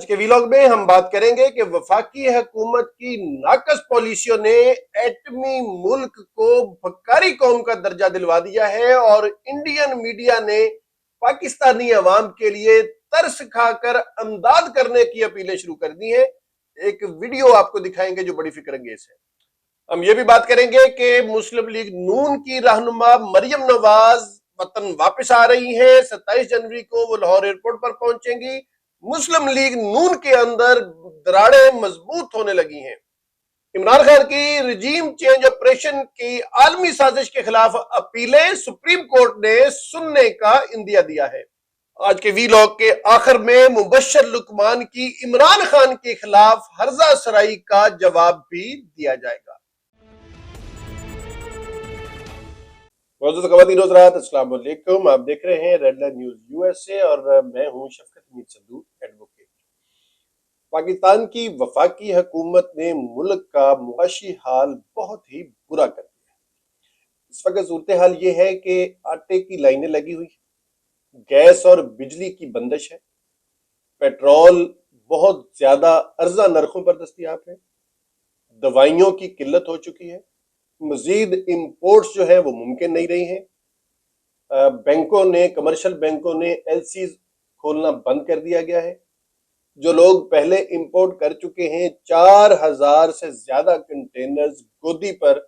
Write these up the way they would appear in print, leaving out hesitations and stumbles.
آج کے ویلاگ میں ہم بات کریں گے کہ وفاقی حکومت کی ناقص پالیسیوں نے ایٹمی ملک کو بھکاری قوم کا درجہ دلوا دیا ہے اور انڈین میڈیا نے پاکستانی عوام کے لیے ترس کھا کر امداد کرنے کی اپیلیں شروع کر دی ہیں۔ ایک ویڈیو آپ کو دکھائیں گے جو بڑی فکر انگیز ہے۔ ہم یہ بھی بات کریں گے کہ مسلم لیگ نون کی رہنما مریم نواز وطن واپس آ رہی ہیں۔ 27 جنوری کو وہ لاہور ایئرپورٹ پر پہنچیں گی۔ مسلم لیگ نون کے اندر دراڑیں مضبوط ہونے لگی ہیں۔ عمران خان کی رجیم چینج آپریشن کی عالمی سازش کے خلاف اپیلیں سپریم کورٹ نے سننے کا اندیہ دیا ہے۔ آج کے ویلاگ کے آخر میں مبشر لقمان کی عمران خان کے خلاف ہرزہ سرائی کا جواب بھی دیا جائے گا۔ معزز خواتین و حضرات، السلام علیکم۔ آپ دیکھ رہے ہیں Red Line News U S A اور میں ہوں شفقت امید سندھو، ایڈوکیٹ۔ پاکستان کی وفاقی حکومت نے ملک کا معاشی حال بہت ہی برا کر دیا ہے۔ اس وقت صورتحال یہ ہے کہ آٹے کی لائنیں لگی ہوئی ہیں، گیس اور بجلی کی بندش ہے، پیٹرول بہت زیادہ ارزاں نرخوں پر دستیاب ہے، دوائیوں کی قلت ہو چکی ہے، مزید امپورٹس جو ہے وہ ممکن نہیں رہی ہیں۔ بینکوں نے، کمرشل بینکوں نے ایل سیز کھولنا بند کر دیا گیا ہے۔ جو لوگ پہلے امپورٹ کر چکے ہیں 4000 سے زیادہ کنٹینرز گودی پر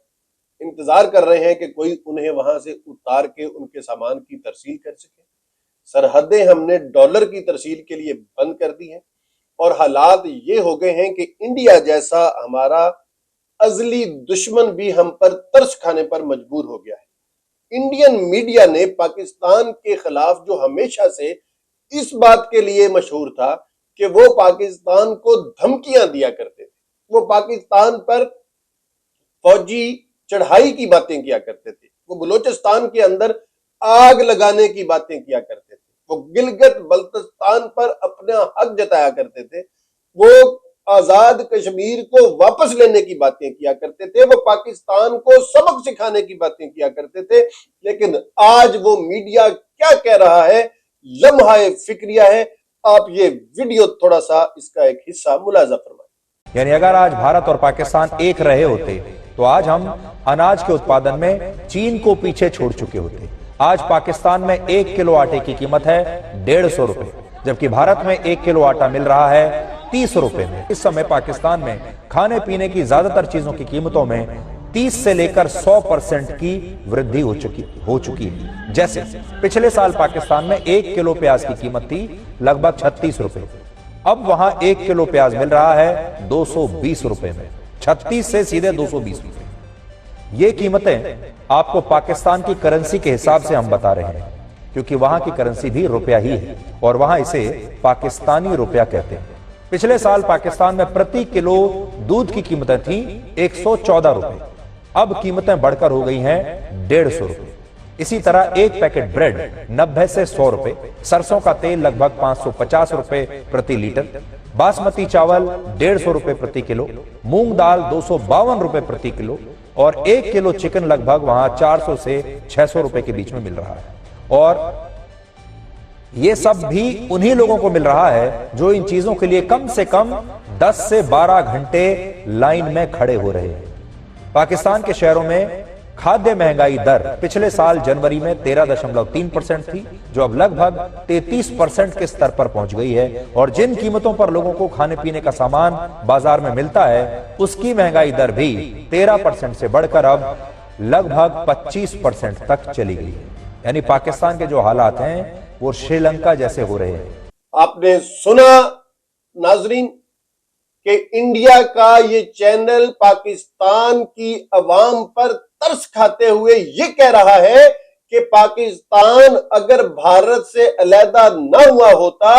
انتظار کر رہے ہیں کہ کوئی انہیں وہاں سے اتار کے ان کے سامان کی ترسیل کر سکے۔ سرحدیں ہم نے ڈالر کی ترسیل کے لیے بند کر دی ہیں اور حالات یہ ہو گئے ہیں کہ انڈیا جیسا ہمارا ازلی دشمن بھی ہم پر ترس کھانے پر مجبور ہو گیا ہے۔ انڈین میڈیا نے پاکستان کے خلاف جو ہمیشہ سے اس بات کے لیے مشہور تھا کہ وہ پاکستان کو دھمکیاں دیا کرتے تھے، وہ پاکستان پر فوجی چڑھائی کی باتیں کیا کرتے تھے، وہ بلوچستان کے اندر آگ لگانے کی باتیں کیا کرتے تھے، وہ گلگت بلتستان پر اپنا حق جتایا کرتے تھے، وہ آزاد کشمیر کو واپس لینے کی باتیں کیا کرتے تھے، وہ پاکستان کو سبق سکھانے کی باتیں کیا کرتے تھے۔ لیکن آج وہ میڈیا کیا کہہ رہا ہے، لمحہ فکریہ ہے۔ آپ یہ ویڈیو تھوڑا سا اس کا ایک حصہ ملاحظہ فرمائیں۔ یعنی اگر آج بھارت اور پاکستان ایک رہے ہوتے تو آج ہم اناج کے اتپادن میں چین کو پیچھے چھوڑ چکے ہوتے۔ آج پاکستان میں 1 کلو آٹے کی قیمت ہے 150 روپے، جبکہ بھارت میں 1 کلو آٹا مل رہا ہے 30 روپے میں۔ اس سمے پاکستان میں کھانے پینے کی زیادہ تر چیزوں کی قیمتوں میں 30 سے لے کر 100% کی وردھی ہو چکی ہے۔ جیسے پچھلے سال پاکستان میں 1 کلو پیاز کی قیمت تھی لگ بھگ 36 روپے، اب وہاں 1 کلو پیاز مل رہا ہے 220 روپے میں، 36 سے سیدھے 220 روپے۔ یہ قیمتیں آپ کو پاکستان کی کرنسی کے حساب سے ہم بتا رہے ہیں، کیونکہ وہاں کی کرنسی بھی روپیہ ہی ہے اور وہاں اسے پاکستانی روپیہ کہتے ہیں۔ پچھلے سال پاکستان میں پرتی کلو دودھ کی قیمتیں تھیں 114 روپے، اب قیمتیں بڑھ کر ہو گئی ہیں 150 روپے۔ اسی طرح ایک پیکٹ بریڈ 90 سے 100 روپے، سرسوں کا تیل لگ بھگ 550 روپے پرتی لیٹر، باسمتی چاول 150 روپے پرتی کلو، مونگ دال 252 روپے پرتی کلو اور 1 کلو چکن لگ بھگ وہاں 400 سے 600 روپے کے بیچ میں مل رہا ہے۔ اور یہ سب بھی انہی لوگوں کو مل رہا ہے جو ان چیزوں کے لیے کم سے کم 10 سے 12 گھنٹے لائن میں کھڑے ہو رہے ہیں۔ پاکستان کے شہروں میں کھادیہ مہنگائی در پچھلے سال جنوری میں 13.3% تھی، جو اب لگ بھگ 33% کے سطر پر پہنچ گئی ہے، اور جن قیمتوں پر لوگوں کو کھانے پینے کا سامان بازار میں ملتا ہے اس کی مہنگائی در بھی 13% سے بڑھ کر اب لگ بھگ 25% تک چلی گئی ہے۔ یعنی پاکستان کے جو حالات ہیں وہ شری لنکا جیسے ہو رہے ہیں۔ آپ نے سنا ناظرین کہ انڈیا کا یہ چینل پاکستان کی عوام پر ترس کھاتے ہوئے یہ کہہ رہا ہے کہ پاکستان اگر بھارت سے علیحدہ نہ ہوا ہوتا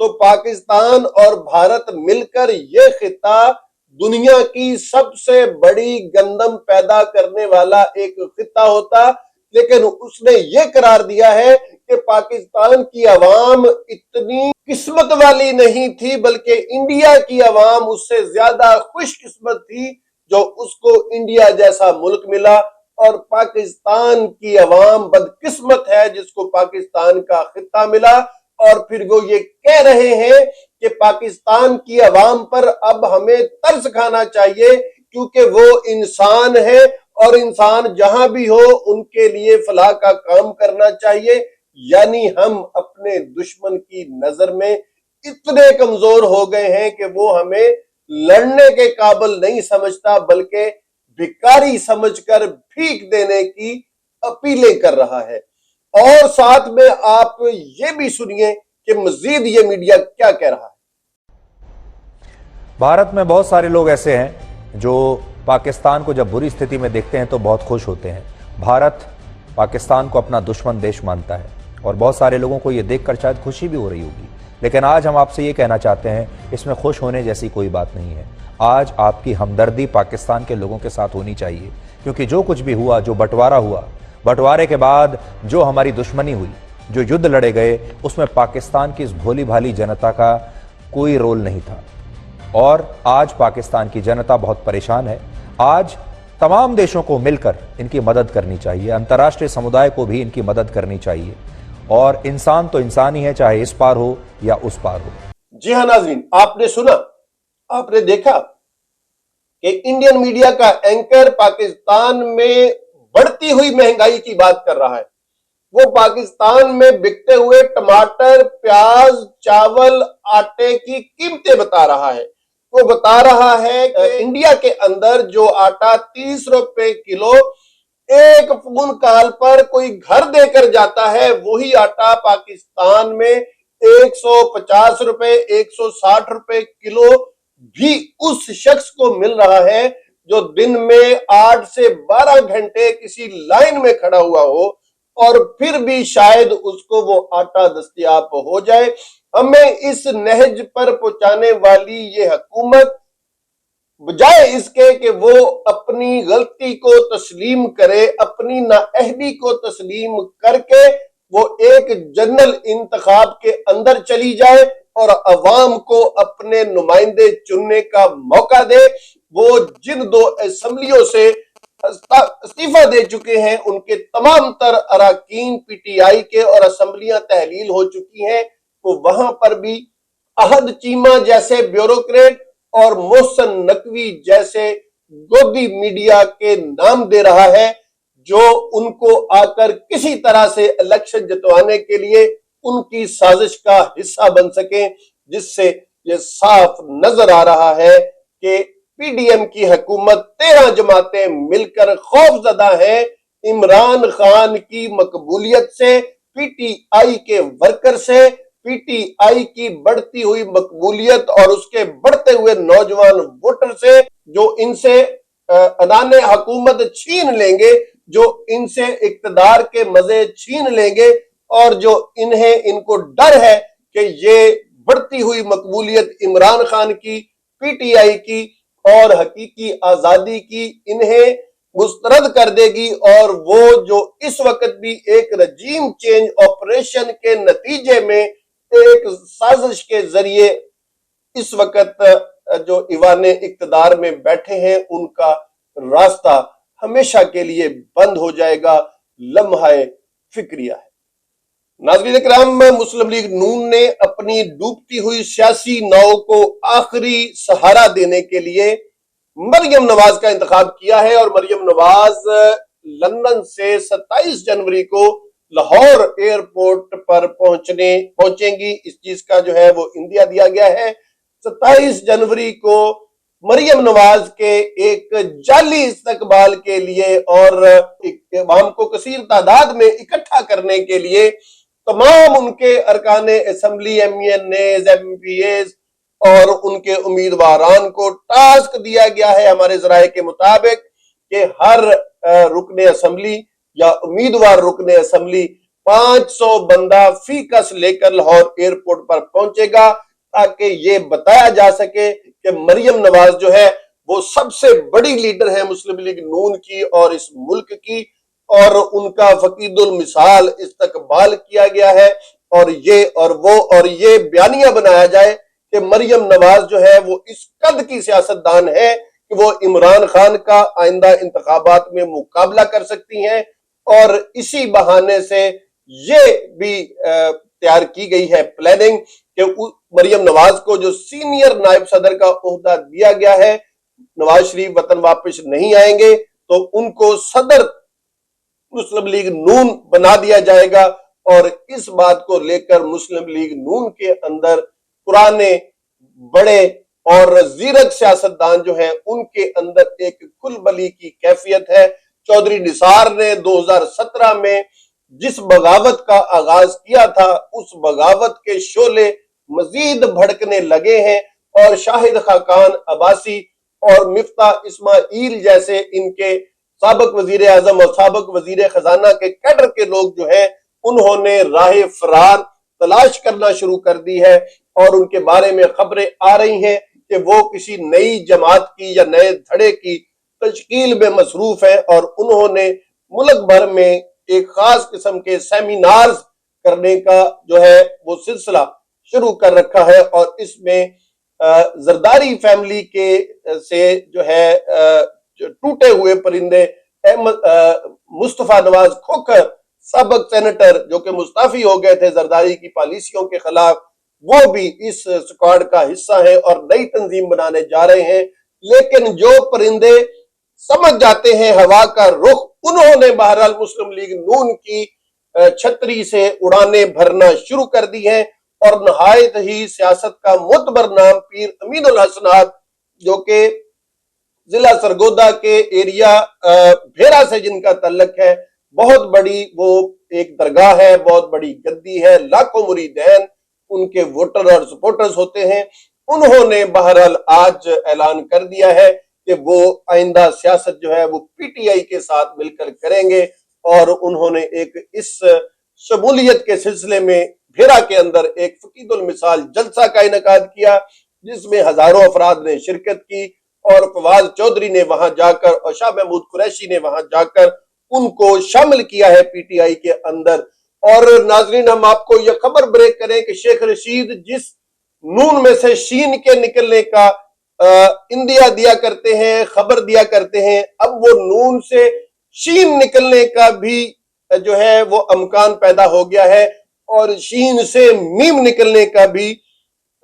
تو پاکستان اور بھارت مل کر یہ خطہ دنیا کی سب سے بڑی گندم پیدا کرنے والا ایک خطہ ہوتا۔ لیکن اس نے یہ قرار دیا ہے کہ پاکستان کی عوام اتنی قسمت والی نہیں تھی، بلکہ انڈیا کی عوام اس سے زیادہ خوش قسمت تھی جو اس کو انڈیا جیسا ملک ملا، اور پاکستان کی عوام بدقسمت ہے جس کو پاکستان کا خطہ ملا۔ اور پھر وہ یہ کہہ رہے ہیں کہ پاکستان کی عوام پر اب ہمیں ترس کھانا چاہیے، کیونکہ وہ انسان ہے اور انسان جہاں بھی ہو ان کے لیے فلاح کا کام کرنا چاہیے۔ یعنی ہم اپنے دشمن کی نظر میں اتنے کمزور ہو گئے ہیں کہ وہ ہمیں لڑنے کے قابل نہیں سمجھتا، بلکہ بھکاری سمجھ کر بھیک دینے کی اپیلیں کر رہا ہے۔ اور ساتھ میں آپ یہ بھی سنیے کہ مزید یہ میڈیا کیا کہہ رہا ہے۔ بھارت میں بہت سارے لوگ ایسے ہیں جو پاکستان کو جب بری استھتی میں دیکھتے ہیں تو بہت خوش ہوتے ہیں۔ بھارت پاکستان کو اپنا دشمن دیش مانتا ہے اور بہت سارے لوگوں کو یہ دیکھ کر شاید خوشی بھی ہو رہی ہوگی، لیکن آج ہم آپ سے یہ کہنا چاہتے ہیں اس میں خوش ہونے جیسی کوئی بات نہیں ہے۔ آج آپ کی ہمدردی پاکستان کے لوگوں کے ساتھ ہونی چاہیے، کیونکہ جو کچھ بھی ہوا، جو بٹوارہ ہوا، بٹوارے کے بعد جو ہماری دشمنی ہوئی، جو یدھ لڑے گئے، اس میں پاکستان کی اس بھولی بھالی جنتا کا کوئی رول نہیں تھا۔ اور آج پاکستان کی جنتا بہت پریشان ہے۔ آج تمام دیشوں کو مل کر ان کی مدد کرنی چاہیے، انترراشٹریہ سمودائے کو بھی ان کی مدد کرنی چاہیے، اور انسان تو انسان ہی ہے، چاہے اس پار ہو یا اس پار ہو۔ جی ہاں ناظرین، آپ نے سنا، آپ نے دیکھا کہ انڈین میڈیا کا اینکر پاکستان میں بڑھتی ہوئی مہنگائی کی بات کر رہا ہے۔ وہ پاکستان میں بکتے ہوئے ٹماٹر، پیاز، چاول، آٹے کی قیمتیں بتا رہا ہے۔ وہ بتا رہا ہے کہ انڈیا کے اندر جو آٹا 30 روپے کلو ایک فون کال پر کوئی گھر دے کر جاتا ہے، وہی آٹا پاکستان میں 150 روپے 160 روپے کلو بھی اس شخص کو مل رہا ہے جو دن میں 8 سے 12 گھنٹے کسی لائن میں کھڑا ہوا ہو، اور پھر بھی شاید اس کو وہ آٹا دستیاب ہو جائے۔ ہمیں اس نہج پر پہنچانے والی یہ حکومت بجائے اس کے کہ وہ اپنی غلطی کو تسلیم کرے، اپنی نااہلی کو تسلیم کر کے وہ ایک جنرل انتخاب کے اندر چلی جائے اور عوام کو اپنے نمائندے چننے کا موقع دے، وہ جن 2 اسمبلیوں سے استعفیٰ دے چکے ہیں ان کے تمام تر اراکین پی ٹی آئی کے اور اسمبلیاں تحلیل ہو چکی ہیں، وہ وہاں پر بھی احد چیمہ جیسے بیوروکریٹ اور محسن نقوی جیسے گودی میڈیا کے نام دے رہا ہے، جو ان کو آ کر کسی طرح سے الیکشن جتوانے کے لیے ان کی سازش کا حصہ بن سکیں، جس سے یہ صاف نظر آ رہا ہے کہ پی ڈی ایم کی حکومت 13 جماعتیں مل کر خوف زدہ ہیں عمران خان کی مقبولیت سے، پی ٹی آئی کے ورکر سے، پی ٹی آئی کی بڑھتی ہوئی مقبولیت اور اس کے بڑھتے ہوئے نوجوان ووٹر سے، جو ان سے ادان حکومت چھین لیں گے، جو ان سے اقتدار کے مزے چھین لیں گے، اور جو ان کو ڈر ہے کہ یہ بڑھتی ہوئی مقبولیت عمران خان کی، پی ٹی آئی کی اور حقیقی آزادی کی انہیں مسترد کر دے گی، اور وہ جو اس وقت بھی ایک رجیم چینج آپریشن کے نتیجے میں ایک سازش کے ذریعے اس وقت جو ایوان اقتدار میں بیٹھے ہیں ان کا راستہ ہمیشہ کے لیے بند ہو جائے گا، لمحہ فکریہ ہے۔ ناظرین کرام، مسلم لیگ نون نے اپنی ڈوبتی ہوئی سیاسی ناؤ کو آخری سہارا دینے کے لیے مریم نواز کا انتخاب کیا ہے، اور مریم نواز لندن سے 27 جنوری کو لاہور ایئرپورٹ پر پہنچیں گی۔ اس چیز کا جو ہے وہ اندیا دیا گیا ہے۔ 27 جنوری کو مریم نواز کے ایک جعلی استقبال کے لیے اور عوام کو کثیر تعداد میں اکٹھا کرنے کے لیے تمام ان کے ارکان اسمبلی، M N As, M P As اور ان کے امیدواران کو ٹاسک دیا گیا ہے ہمارے ذرائع کے مطابق کہ ہر رکن اسمبلی یا امیدوار رکن اسمبلی 500 بندہ فی کس لے کر لاہور ایئرپورٹ پر پہنچے گا، تاکہ یہ بتایا جا سکے کہ مریم نواز جو ہے وہ سب سے بڑی لیڈر ہے مسلم لیگ نون کی اور اس ملک کی، اور ان کا فقید المثال استقبال کیا گیا ہے، اور یہ بیانیہ بنایا جائے کہ مریم نواز جو ہے وہ اس قد کی سیاستدان ہے کہ وہ عمران خان کا آئندہ انتخابات میں مقابلہ کر سکتی ہیں، اور اسی بہانے سے یہ بھی تیار کی گئی ہے پلاننگ کہ مریم نواز کو جو سینئر نائب صدر کا عہدہ دیا گیا ہے، نواز شریف وطن واپس نہیں آئیں گے تو ان کو صدر مسلم لیگ نون بنا دیا جائے گا، اور اس بات کو لے کر مسلم لیگ نون کے اندر پرانے بڑے اور زیرک سیاستدان جو ہیں ان کے اندر ایک کھل بلی کی کیفیت ہے۔ چودھری نثار نے 2017 میں جس بغاوت کا آغاز کیا تھا اس بغاوت کے شعلے مزید بھڑکنے لگے ہیں، اور شاہد خاقان عباسی اور مفتاح اسماعیل جیسے ان کے سابق وزیر اعظم اور سابق وزیر خزانہ کے کیڈر کے لوگ جو ہیں انہوں نے راہ فرار تلاش کرنا شروع کر دی ہے، اور ان کے بارے میں خبریں آ رہی ہیں کہ وہ کسی نئی جماعت کی یا نئے دھڑے کی تشکیل میں مصروف ہیں، اور انہوں نے ملک بھر میں ایک خاص قسم کے سیمینارز کرنے کا جو ہے وہ سلسلہ شروع کر رکھا ہے، اور اس میں زرداری فیملی کے سے جو ہے ٹوٹے ہوئے پرندے مصطفیٰ نواز کھوکھر، سابق سینیٹر جو کہ مستعفی ہو گئے تھے زرداری کی پالیسیوں کے خلاف، وہ بھی اس سکواڈ کا حصہ ہیں اور نئی تنظیم بنانے جا رہے ہیں۔ لیکن جو پرندے سمجھ جاتے ہیں ہوا کا رخ، انہوں نے بہرحال مسلم لیگ نون کی چھتری سے اڑانے بھرنا شروع کر دی ہیں، اور نہایت ہی سیاست کا معتبر نام پیر امین الحسنات جو کہ ضلع سرگودا کے ایریا بھیرا سے جن کا تعلق ہے، بہت بڑی وہ ایک درگاہ ہے، بہت بڑی گدی ہے، لاکھوں مریدین ان کے ووٹر اور سپورٹرز ہوتے ہیں، انہوں نے بہرحال آج اعلان کر دیا ہے کہ وہ آئندہ سیاست جو ہے وہ پی ٹی آئی کے ساتھ مل کر کریں گے، اور انہوں نے ایک اس شمولیت کے سلسلے میں بھیرا کے اندر ایک فقید المثال جلسہ کا انعقاد کیا جس میں ہزاروں افراد نے شرکت کی، اور فواز چودھری نے وہاں جا کر اور شاہ محمود قریشی نے وہاں جا کر ان کو شامل کیا ہے پی ٹی آئی کے اندر۔ اور ناظرین، ہم آپ کو یہ خبر بریک کریں کہ شیخ رشید جس نون میں سے شین کے نکلنے کا اندیا دیا کرتے ہیں، خبر دیا کرتے ہیں، اب وہ نون سے شین نکلنے کا بھی جو ہے وہ امکان پیدا ہو گیا ہے، اور شین سے میم نکلنے کا بھی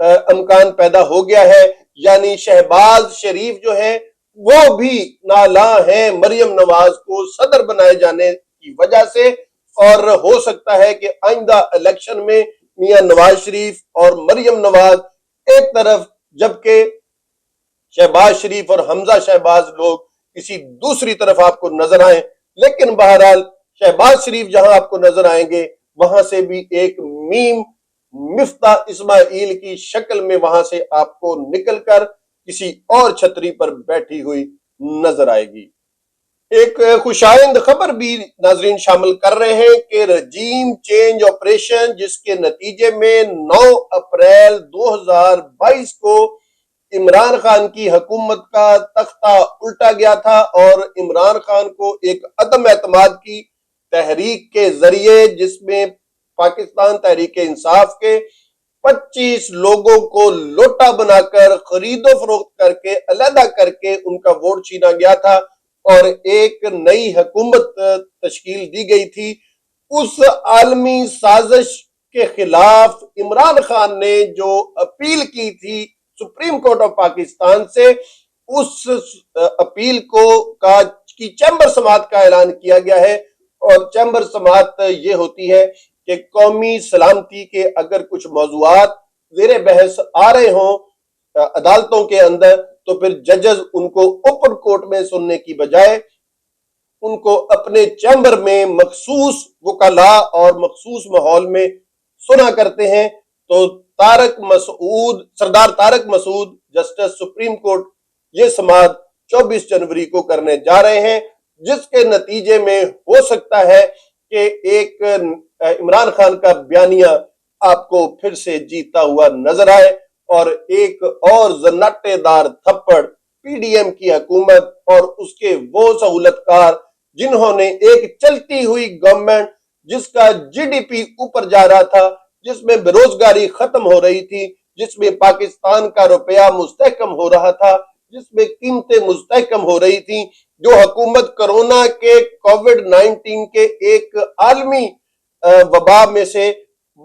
امکان پیدا ہو گیا ہے، یعنی شہباز شریف جو ہے وہ بھی نالاں ہیں مریم نواز کو صدر بنائے جانے کی وجہ سے، اور ہو سکتا ہے کہ آئندہ الیکشن میں میاں نواز شریف اور مریم نواز ایک طرف جبکہ شہباز شریف اور حمزہ شہباز لوگ کسی دوسری طرف آپ کو نظر آئیں، لیکن بہرحال شہباز شریف جہاں آپ کو نظر آئیں گے وہاں سے بھی ایک میم مفتاح اسماعیل کی شکل میں وہاں سے آپ کو نکل کر کسی اور چھتری پر بیٹھی ہوئی نظر آئے گی۔ ایک خوشائند خبر بھی ناظرین شامل کر رہے ہیں کہ رجیم چینج آپریشن جس کے نتیجے میں 9 اپریل 2022 کو عمران خان کی حکومت کا تختہ الٹا گیا تھا، اور عمران خان کو ایک عدم اعتماد کی تحریک کے ذریعے جس میں پاکستان تحریک انصاف کے 25 لوگوں کو لوٹا بنا کر خرید و فروخت کر کے علیحدہ کر کے ان کا ووٹ چھینا گیا تھا اور ایک نئی حکومت تشکیل دی گئی تھی، اس عالمی سازش کے خلاف عمران خان نے جو اپیل کی تھی سپریم کورٹ آف پاکستان سے، اس اپیل کی چیمبر سماعت کا اعلان کیا گیا ہے، اور چیمبر سماعت یہ ہوتی ہے کہ قومی سلامتی کے اگر کچھ موضوعات زیر بحث آ رہے ہوں عدالتوں کے اندر تو پھر ججز ان کو اوپن کورٹ میں سننے کی بجائے ان کو اپنے چیمبر میں مخصوص وکلاء اور مخصوص ماحول میں سنا کرتے ہیں۔ تو سردار طارق مسعود جسٹس سپریم کورٹ یہ سماعت 24 جنوری کو کرنے جا رہے ہیں، جس کے نتیجے میں ہو سکتا ہے کہ ایک عمران خان کا بیانیہ آپ کو پھر سے جیتا ہوا نظر آئے، اور ایک اور زناٹے دار تھپڑ پی ڈی ایم کی حکومت اور اس کے وہ سہولت کار جنہوں نے ایک چلتی ہوئی گورنمنٹ جس کا جی ڈی پی اوپر جا رہا تھا، جس میں بے روزگاری ختم ہو رہی تھی، جس میں پاکستان کا روپیہ مستحکم ہو رہا تھا، جس میں قیمتیں مستحکم ہو رہی تھیں، جو حکومت کرونا کے کووڈ 19 کے ایک عالمی وبا میں سے